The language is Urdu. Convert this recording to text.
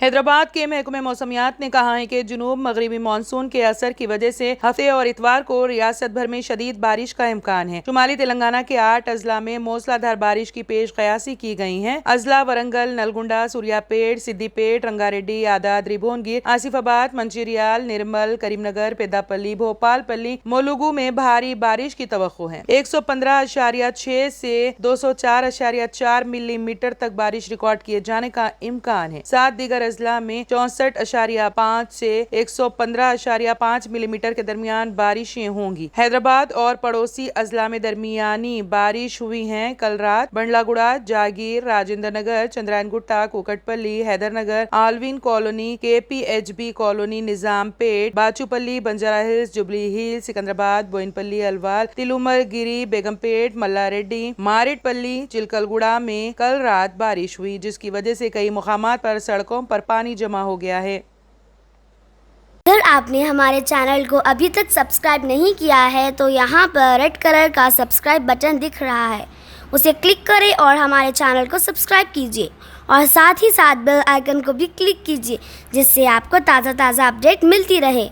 حیدرآباد کے محکمہ موسمیات نے کہا ہے کہ جنوب مغربی مانسون کے اثر کی وجہ سے ہفتے اور اتوار کو ریاست بھر میں شدید بارش کا امکان ہے۔ شمالی تلنگانہ کے 8 اضلاع میں موسلا دھار بارش کی پیش قیاسی کی گئی ہے۔ اضلاع ورنگل، نلگنڈا، سوریا پیٹ، سدی پیٹ، رنگا ریڈی، یادادری بھونگیر، آصف آباد، منچریال، نرمل، کریم نگر، پیدا پلی، بھوپال پلی، مولوگو میں بھاری بارش کی توقع ہے۔ 115.6 سے 204.4 ملی میٹر تک بارش ریکارڈ کیے جانے کا امکان ہے۔ 7 دیگر اضلاع میں 64.5 سے 115.5 ملی میٹر کے درمیان بارشیں ہوں گی۔ حیدرآباد اور پڑوسی اضلاع میں درمیانی بارش ہوئی ہے۔ کل رات بنڈلا گڑا، جاگیر، راجندر نگر، چندرائن گٹا، کوکٹ پلی، حیدر نگر، آلوین کالونی، کے پی ایچ بی کالونی، نظام پیٹ، باچو پلی، بنجارا ہلز، جبلی ہلز، سکندرآباد، بوئن پلی، الوال، تلومر گیری، بیگم پیٹ، ملا ریڈی، مارٹ پلی، چلکل گڑا میں کل رات بارش ہوئی، جس کی وجہ سے کئی مقامات پر سڑکوں پر پانی جمع ہو گیا ہے۔ اگر آپ نے ہمارے چینل کو ابھی تک سبسکرائب نہیں کیا ہے تو یہاں پر ریڈ کلر کا سبسکرائب بٹن دکھ رہا ہے، اسے کلک کریں اور ہمارے چینل کو سبسکرائب کیجیے اور ساتھ ہی ساتھ بیل آئیکن کو بھی کلک کیجیے، جس سے آپ کو تازہ اپڈیٹ ملتی رہے۔